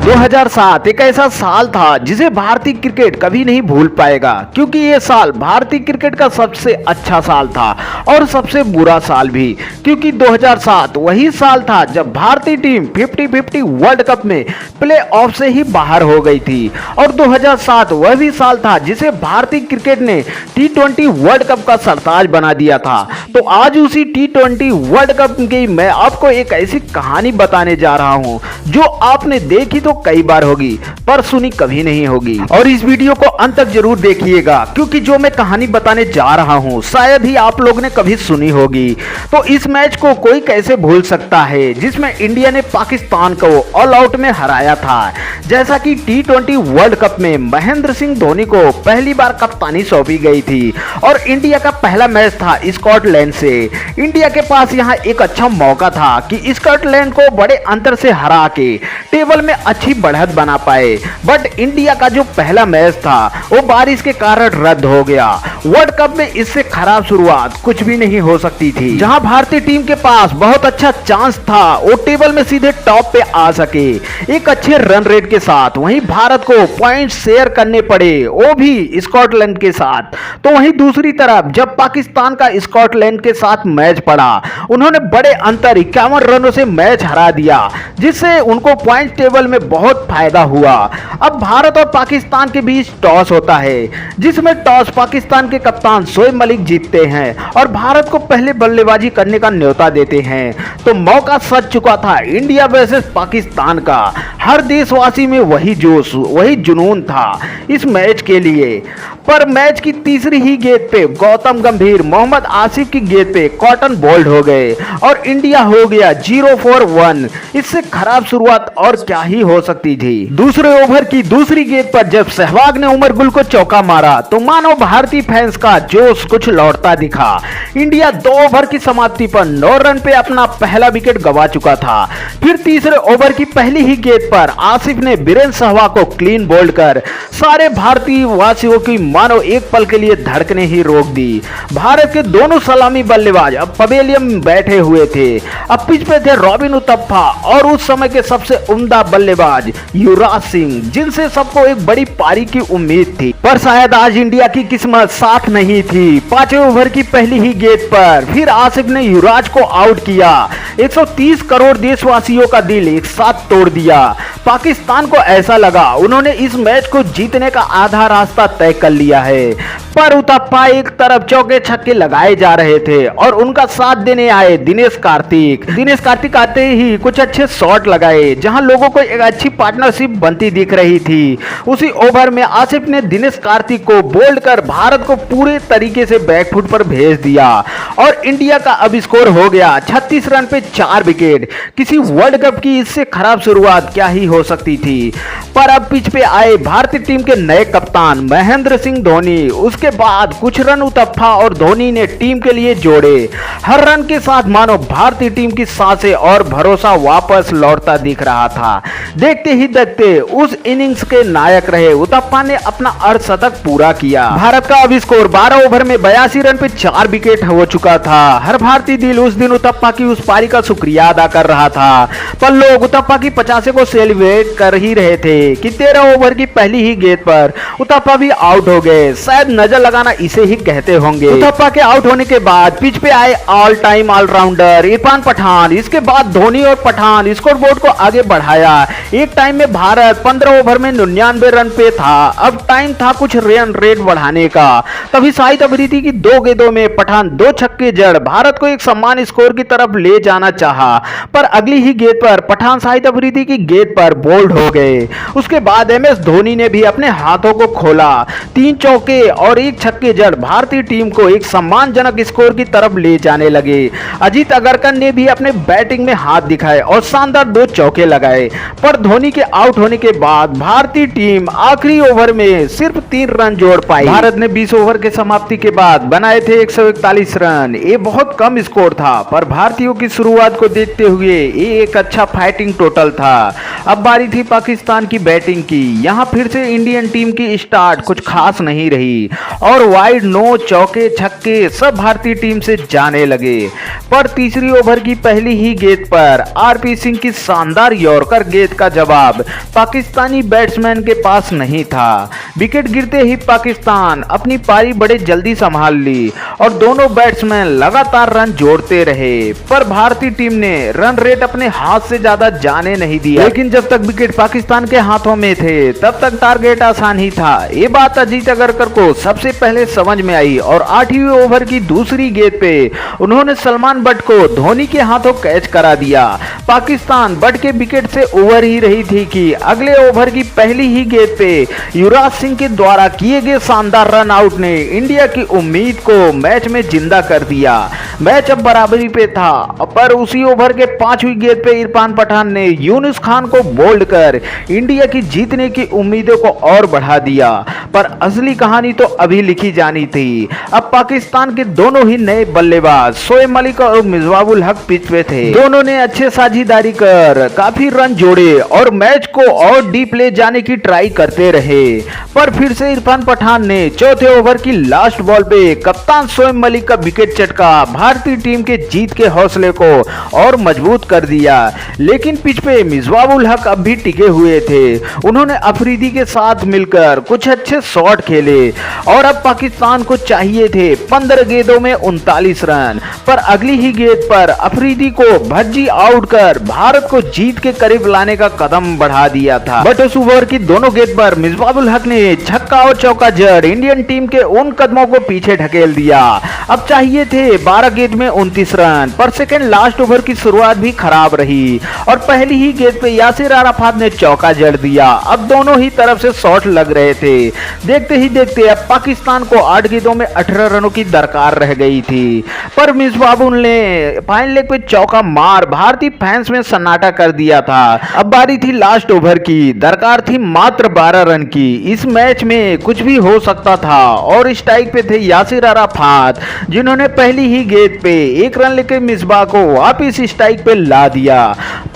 2007 एक ऐसा साल था जिसे भारतीय क्रिकेट कभी नहीं भूल पाएगा, क्योंकि ये साल भारतीय क्रिकेट का सबसे अच्छा साल था और सबसे बुरा साल भी, क्योंकि 2007 वही साल था जब भारतीय टीम 50-50 वर्ल्ड कप में प्ले ऑफ से ही बाहर हो गई थी। और 2007 वह भी साल था जिसे भारतीय क्रिकेट ने T20 वर्ल्ड कप का सरताज बना दिया था। तो आज उसी T20 वर्ल्ड कप की मैं आपको एक ऐसी कहानी बताने जा रहा हूं जो आपने देखी तो कई बार होगी पर सुनी कभी नहीं होगी। और इस वीडियो को अंत तक जरूर देखिएगा, क्योंकि जो मैं कहानी बताने जा रहा हूं शायद ही आप लोग ने कभी सुनी होगी। तो इस मैच को कोई कैसे भूल सकता है जिसमें इंडिया ने पाकिस्तान को ऑल आउट में हराया था। जैसा कि T20 वर्ल्ड कप में महेंद्र सिंह धोनी को पहली बार कप्तानी सौंपी गई थी और इंडिया का पहला मैच था स्कॉटलैंड से। इंडिया के पास यहाँ एक अच्छा मौका था कि स्कॉटलैंड को बड़े अंतर से हरा के टेबल में अच्छी बढ़त बना पाए, बट इंडिया का जो पहला मैच था वो बारिश के कारण रद्द हो गया। वर्ल्ड कप में इससे खराब शुरुआत कुछ भी नहीं हो सकती थी। जहां भारतीय टीम के पास बहुत अच्छा चांस था वो टेबल में सीधे टॉप पे आ सके एक अच्छे रन रेट के साथ, वहीं भारत को पॉइंट शेयर करने पड़े, वो भी स्कॉटलैंड के साथ। तो वहीं दूसरी तरफ जब पाकिस्तान का स्कॉटलैंड के साथ मैच पड़ा, उन्होंने बड़े अंतर 51 रनों से मैच हरा दिया, जिससे उनको पॉइंट टेबल में बहुत फायदा हुआ। अब भारत और पाकिस्तान के बीच टॉस होता है, जिसमें टॉस पाकिस्तान के कप्तान शोएब मलिक जीतते हैं और भारत को पहले बल्लेबाजी करने का न्योता देते हैं। तो मौका सज चुका था इंडिया वर्सेस पाकिस्तान का। हर देशवासी में वही जोश, वही जुनून था इस मैच के लिए। पर मैच की तीसरी ही गेंद पे गौतम गंभीर मोहम्मद आसिफ की गेंद पे कॉटन बोल्ड हो गए और इंडिया हो गया 0 for 1। इससे खराब शुरुआत और क्या ही हो सकती थी। दूसरे ओवर की दूसरी गेंद पर जब सहवाग ने उमर गुल को चौका मारा तो मानो भारतीय फैंस का जोश कुछ लौटता दिखा। इंडिया 2 ओवर की समाप्ति पर 9 रन पे अपना पहला विकेट गंवा चुका था। फिर तीसरे ओवर की पहली ही गेंद पर आसिफ ने वीरेंद्र सहवाग को क्लीन बोल्ड कर सारे भारतीय वासियों की मानो एक पल के लिए धड़कने ही रोक दी। भारत के दोनों सलामी बल्लेबाज अब पवेलियन में बैठे हुए थे। अब पिच पे थे रॉबिन उथप्पा और उस समय के सबसे उम्दा बल्लेबाज युवराज सिंह, जिनसे सबको एक बड़ी पारी की उम्मीद थी। पर शायद आज इंडिया की किस्मत साथ नहीं थी। 5वें ओवर की पहली ही गेंद पर फिर आसिफ ने युवराज को आउट किया। 130 करोड़ देशवासियों का दिल एक साथ तोड़ दिया। पाकिस्तान को ऐसा लगा उन्होंने इस मैच को जीतने का आधा रास्ता तय कर लिया है, पर उथप्पा एक तरफ चौके छक्के लगाए जा रहे थे और उनका साथ देने आए दिनेश कार्तिक आते ही कुछ अच्छे शॉट लगाए, जहां लोगों को एक अच्छी पार्टनरशिप बनती दिख रही थी। उसी ओवर में आसिफ ने दिनेश कार्तिक को बोल्ड कर भारत को पूरे तरीके से बैकफुट पर भेज दिया और इंडिया का अब स्कोर हो गया 36 रन पे 4 विकेट। किसी वर्ल्ड कप की इससे खराब शुरुआत क्या ही हो सकती थी। पर अब पिच पे आए भारतीय टीम के नए कप्तान महेंद्र सिंह धोनी। उसके बाद कुछ रन उथप्पा और धोनी ने टीम के लिए जोड़े। हर रन के साथ मानो भारतीय टीम की सांसें और भरोसा वापस लौटता दिख रहा था। देखते ही देखते उस इनिंग्स के नायक रहे उथप्पा ने अपना अर्धशतक पूरा किया। भारत का अब स्कोर 12 ओवर में 82 रन पे 4 विकेट हो चुका था। हर भारतीय दिल उस दिन उथप्पा की उस पारी का शुक्रिया अदा कर रहा था, पर लोग उथप्पा की 50 को सेलिब्रेट कर ही रहे थे कि 13 ओवर की पहली ही गेंद पर उथप्पा भी आउट हो गए। शायद नजर लगाना इसे ही कहते होंगे। उथप्पा के आउट होने के बाद पिच पे आए all time all rounder Irfan Pathan. इसके बाद धोनी और पठान स्कोर बोर्ड को आगे बढ़ाया। एक टाइम में भारत 15 ओवर में 99 रन पे था। अब टाइम था कुछ रन रेट बढ़ाने का। तभी शाहिद अफरीदी की 2 गेंदों में पठान 2 छक्के जड़ भारत को एक समान स्कोर की तरफ ले जाना चाहा, पर अगली ही गेंद पर पठान शाहिद अफरीदी की गेंद पर बोल्ड हो गए। उसके बाद MS धोनी ने भी अपने हाथों को खोला। 3 चौके और 1 छक्के जड़ भारतीय टीम को एक सम्मानजनक स्कोर की तरफ ले जाने लगे। अजीत अगरकर ने भी अपने बैटिंग में हाथ दिखाए और शानदार 2 चौके लगाए, पर धोनी के आउट होने के बाद भारतीय टीम आखिरी ओवर में सिर्फ 3 रन जोड़ पाई। भारत ने 20 ओवर के समाप्ति के बाद बनाए थे 141 रन। ये बहुत कम स्कोर था, पर भारतीयों की शुरुआत को देखते हुए ये एक अच्छा फाइटिंग टोटल था। अब बारी थी पाकिस्तान की बैटिंग की। यहाँ फिर से इंडियन टीम की स्टार्ट कुछ खास नहीं रही और वाइड, नो, चौके छक्के सब भारतीय टीम से जाने लगे। पर तीसरी ओवर की पहली ही गेंद पर आरपी सिंह की शानदार यॉर्कर गेंद का जवाब पाकिस्तानी बैट्समैन के पास नहीं था। विकेट गिरते ही पाकिस्तान अपनी पारी बड़े जल्दी संभाल ली और दोनों बैट्समैन लगातार रन जोड़ते रहे, पर भारतीय टीम ने रन रेट अपने हाथ से ज्यादा जाने नहीं दिया। लेकिन जब तक विकेट पाकिस्तान के हाथों में थे तब तक टारगेट आसान ही था। ये बात अजीत अगरकर को सबसे पहले समझ में आई और 8वीं ओवर की दूसरी गेंद पे उन्होंने सलमान बट को धोनी के हाथों कैच करा दिया। पाकिस्तान बट के विकेट से ओवर ही रही थी कि अगले ओवर की पहली ही गेंद पे युवराज सिंह के द्वारा किए गए शानदार रन आउट ने इंडिया की उम्मीद को मैच में जिंदा कर दिया। मैच अब बराबरी पे था, पर उसी ओवर के 5वीं गेंद पे इरफान पठान ने यूनुस खान को बोल्ड कर इंडिया की जीतने की उम्मीदों को और बढ़ा दिया। पर असली कहानी तो अभी लिखी जानी थी। अब पाकिस्तान के दोनों ही नए बल्लेबाज शोएब मलिक और मिसबाह-उल हक पिच पे थे। दोनों ने अच्छे साझेदारी कर काफी रन जोड़े और मैच को और डीप ले जाने की ट्राई करते रहे। पर फिर से इरफान पठान ने चौथे ओवर की लास्ट बॉल पे कप्तान शोएब मलिक का विकेट चटका भारतीय टीम के जीत के हौसले को और मजबूत कर दिया। लेकिन पिच पे मिसबाह-उल हक अब भी टिके हुए थे। उन्होंने अफरीदी के साथ मिलकर कुछ अच्छे शॉट खेले और अब पाकिस्तान को चाहिए थे 15 गेंदों में 39 रन। पर अगली ही गेंद पर अफरीदी को भज्जी आउट कर भारत को जीत के करीब लाने का कदम बढ़ा दिया था। बट उस ओवर की दोनों गेंद पर मिसबाह-उल हक ने छक्का और चौका जड़ इंडियन टीम के उन कदमों को पीछे ढकेल दिया। अब चाहिए थे 12 गेंद में 29 रन, पर सेकंड लास्ट ओवर की शुरुआत भी खराब रही और पहली ही गेंद पे यासिर अराफात ने चौका जड़ दिया। अब दोनों ही तरफ से शॉट लग रहे थे। देखते ही देखते अब पाकिस्तान को 8 गेंदों में 18 रनों की दरकार रह गई थी, पर मिसबाह-उल ने फाइन लेग पे चौका मार भारतीय फैंस में सन्नाटा कर दिया था। अब बारी थी लास्ट ओवर की, दरकार थी मात्र 12 रन की। इस मैच में कुछ भी हो सकता था और स्ट्राइक पे थे यासिर अराफात, जिन्होंने पहली ही गेंद पे 1 रन लेकर मिसबाह को वापिस स्ट्राइक पे ला दिया।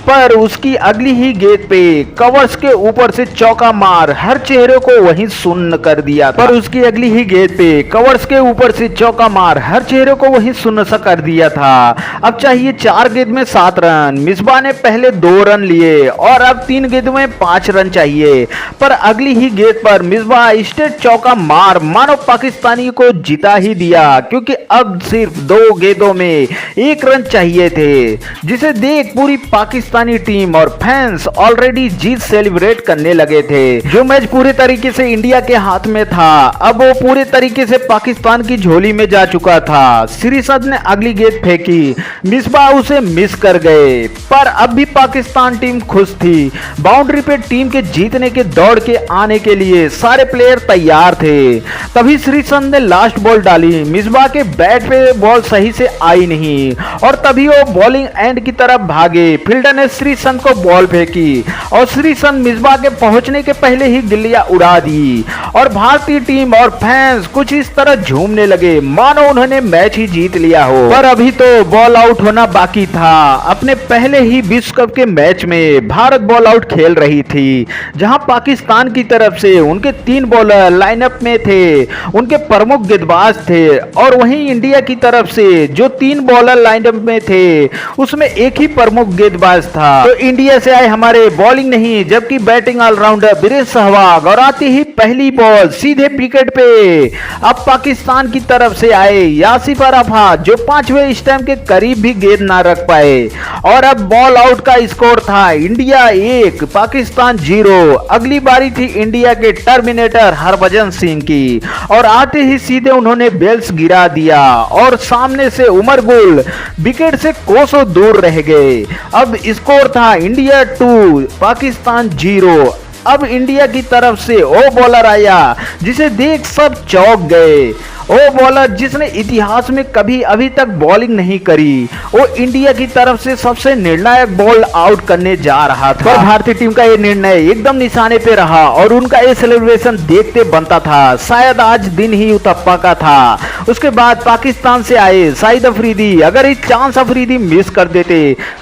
पर उसकी अगली ही गेंद पे कवर्स के ऊपर से चौका मार हर चेहरे को वहीं सुन्न कर दिया था। पर उसकी अगली ही गेंद पे कवर्स के ऊपर से चौका मार हर चेहरे को वहीं सुन्न सा कर दिया था। अब चाहिए 4 गेंद में 7 रन। मिसबाह ने पहले 2 रन लिए और अब 3 गेंदों में 5 रन चाहिए। पर अगली ही गेंद पर मिसबाह स्ट्रेट चौका मार मानो पाकिस्तानी को जिता ही दिया, क्योंकि अब सिर्फ 2 गेंदों में 1 रन चाहिए थे, जिसे देख पूरी पाकिस्तानी टीम और फैंस ऑलरेडी जीत सेलिब्रेट करने लगे थे। जो मैच पूरे तरीके से इंडिया के हाथ में था, अब वो पूरे तरीके से पाकिस्तान की झोली में जा चुका था। श्रीसंत ने अगली गेंद फेंकी, मिसबाह उसे मिस कर गए, पर अब भी पाकिस्तान टीम खुश थी। बाउंड्री पे टीम के जीतने के दौड़ के आने के लिए सारे प्लेयर तैयार थे। तभी श्रीसंत ने लास्ट बॉल डाली, मिसबाह के बैट पे बॉल सही से आई नहीं और तभी वो बॉलिंग एंड की तरफ भागे। फील्डर ने श्रीसंत को बॉल फेंकी और श्रीसंत मिसबाह के पहुंचने के पहले ही गिल्लियां उड़ा दी और भारतीय टीम और फैंस कुछ इस तरह झूमने लगे मानो उन्होंने मैच ही जीत लिया हो। पर अभी तो बॉल आउट होना बाकी था। अपने पहले ही विश्व कप के मैच में भारत बॉल आउट खेल रही थी, जहां पाकिस्तान की तरफ से उनके 3 बॉलर लाइनअप में थे, उनके प्रमुख गेंदबाज थे, और वहीं इंडिया की तरफ से जो 3 बॉलर लाइनअप में थे उसमें एक ही प्रमुख गेंदबाज था। तो इंडिया से आए हमारे बॉलिंग नहीं जबकि बैटिंग ऑलराउंडर वीरेंद्र सहवाग, और आती ही पहली बॉल सीधे विकेट पे अब पाकिस्तान की तरफ से आए यासिर अराफात, जो 5वें स्टंप के करीब भी गेंद ना रख पाए। और अब बॉल आउट का स्कोर था इंडिया 1 पाकिस्तान 0। अगली बारी थी इंडिया के टर्मिनेटर हरभजन सिंह की, और आते ही सीधे उन्होंने बेल्स गिरा दिया और सामने से उमर गुल विकेट से कोसों दूर रह गए। अब स्कोर था इंडिया 2 पाकिस्तान 0। अब इंडिया की तरफ से ओ बॉलर आया जिसे देख सब चौंक गए। ओ बॉलर जिसने इतिहास में कभी अभी तक बॉलिंग नहीं करी, वो इंडिया की तरफ से सबसे निर्णायक बॉल आउट करने जा रहा था। पर भारतीय टीम का ये निर्णय एकदम निशाने पे रहा और उनका ये सेलिब्रेशन देखते बनता था। शायद आज दिन ही उतप्पा का था। उसके बाद पाकिस्तान से आए शाहिद अफरीदी, अगर इस चांस अफरीदी मिस कर देते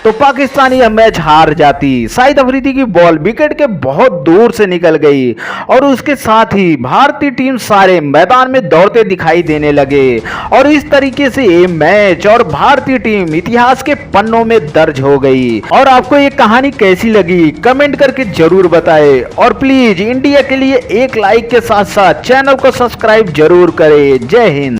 तो पाकिस्तान यह मैच हार जाती। शाहिद अफरीदी की बॉल विकेट के बहुत दूर से निकल गई और उसके साथ ही भारतीय टीम सारे मैदान में दौड़ते दिखाई देने लगे और इस तरीके से ये मैच और भारतीय टीम इतिहास के पन्नों में दर्ज हो गई। और आपको ये कहानी कैसी लगी कमेंट करके जरूर बताएं और प्लीज इंडिया के लिए एक लाइक के साथ साथ चैनल को सब्सक्राइब जरूर करें। जय हिंद।